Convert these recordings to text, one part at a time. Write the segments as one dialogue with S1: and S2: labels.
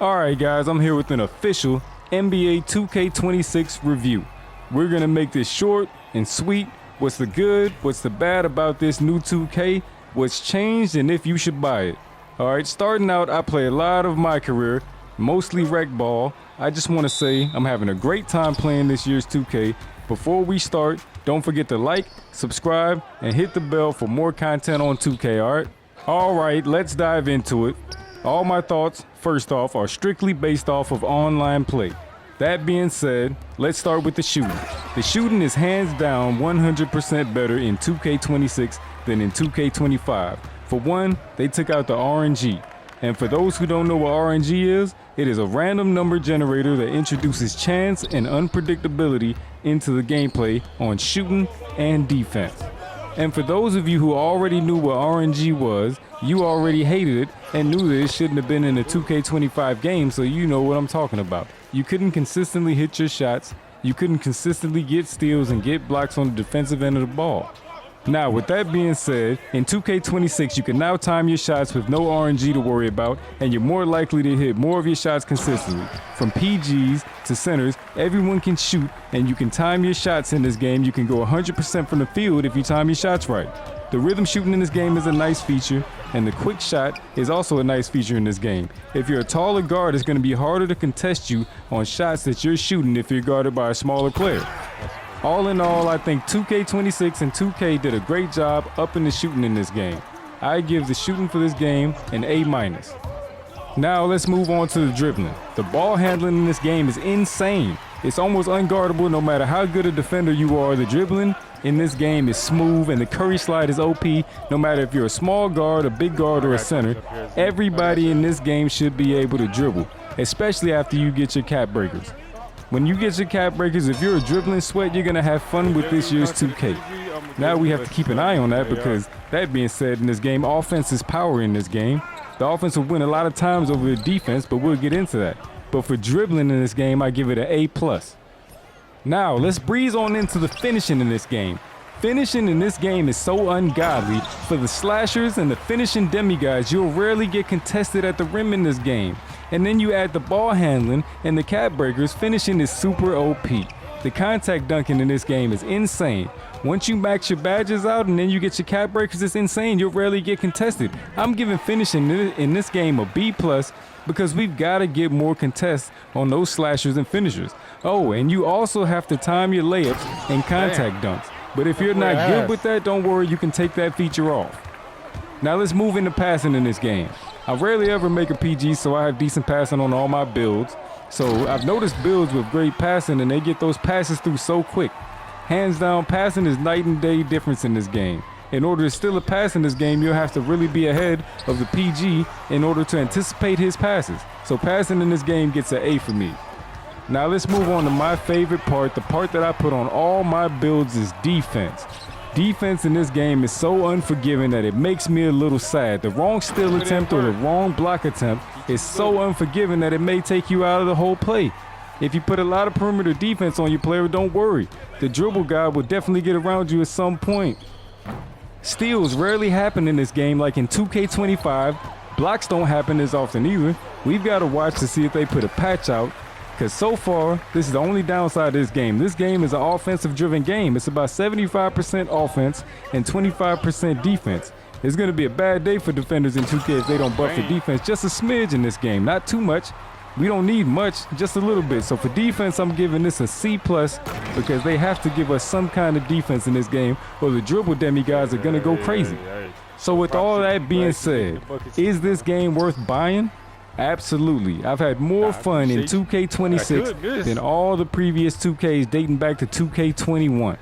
S1: Alright guys, I'm here with an official NBA 2K26 review. We're gonna make this short and sweet. What's the good, what's the bad about this new 2K, what's changed, and if you should buy it. Alright, starting out, I play a lot of Mycareer, mostly rec ball. I just want to say I'm having a great time playing this year's 2K. Before we start, don't forget to like, subscribe, and hit the bell for more content on 2K, alright? Alright, let's dive into it. All my thoughts, first off, are strictly based off of online play. That being said, let's start with the shooting. The shooting is hands down 100% better in 2K26 than in 2K25. For one, they took out the RNG. And for those who don't know what RNG is, it is a random number generator that introduces chance and unpredictability into the gameplay on shooting and defense. And for those of you who already knew what RNG was, you already hated it and knew that it shouldn't have been in a 2K25 game, so you know what I'm talking about. You couldn't consistently hit your shots, you couldn't consistently get steals and get blocks on the defensive end of the ball. Now, with that being said, in 2K26 you can now time your shots with no RNG to worry about, and you're more likely to hit more of your shots consistently. From PGs to centers, everyone can shoot, and you can time your shots in this game. You can go 100% from the field if you time your shots right. The rhythm shooting in this game is a nice feature, and the quick shot is also a nice feature in this game. If you're a taller guard, it's going to be harder to contest you on shots that you're shooting if you're guarded by a smaller player. All in all, I think 2K26 and 2K did a great job upping the shooting in this game. I give the shooting for this game an A-. Now let's move on to the dribbling. The ball handling in this game is insane. It's almost unguardable no matter how good a defender you are. The dribbling in this game is smooth, and the Curry slide is OP. No matter if you're a small guard, a big guard, or a center, everybody in this game should be able to dribble, especially after you get your cap breakers. When you get your cap breakers, if you're a dribbling sweat, you're going to have fun with this year's 2K. Now we have to keep an eye on that, because that being said, in this game, offense is power in this game. The offense will win a lot of times over the defense, but we'll get into that. But for dribbling in this game, I give it an A+. Now let's breeze on into the finishing in this game. Finishing in this game is so ungodly. For the slashers and the finishing demigods, you'll rarely get contested at the rim in this game. And then you add the ball handling and the cap breakers, finishing is super OP. The contact dunking in this game is insane. Once you max your badges out and then you get your cap breakers, it's insane. You'll rarely get contested. I'm giving finishing in this game a B+, because we've got to get more contests on those slashers and finishers. Oh, and you also have to time your layups and contact dunks. But if you're not good with that, don't worry, you can take that feature off. Now let's move into passing in this game. I rarely ever make a PG, so I have decent passing on all my builds. So I've noticed builds with great passing, and they get those passes through so quick. Hands down, passing is night and day difference in this game. In order to steal a pass in this game, you'll have to really be ahead of the PG in order to anticipate his passes. So passing in this game gets an A for me. Now let's move on to my favorite part. The part that I put on all my builds is defense. Defense in this game is so unforgiving that it makes me a little sad. The wrong steal attempt or the wrong block attempt is so unforgiving that it may take you out of the whole play. If you put a lot of perimeter defense on your player, don't worry. The dribble guy will definitely get around you at some point. Steals rarely happen in this game like in 2K25. Blocks don't happen as often either. We've got to watch to see if they put a patch out, because so far, this is the only downside of this game. This game is an offensive-driven game. It's about 75% offense and 25% defense. It's going to be a bad day for defenders in 2K if they don't buff the defense just a smidge in this game. Not too much. We don't need much, just a little bit. So for defense, I'm giving this a C+, because they have to give us some kind of defense in this game, or the dribble demigods are going to go crazy. So with all that being said, is this game worth buying? Absolutely. I've had more fun in 2K26 than all the previous 2Ks dating back to 2K21.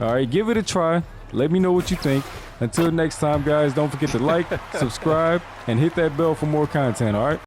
S1: All right, give it a try. Let me know what you think. Until next time, guys, don't forget to like, subscribe, and hit that bell for more content, all right?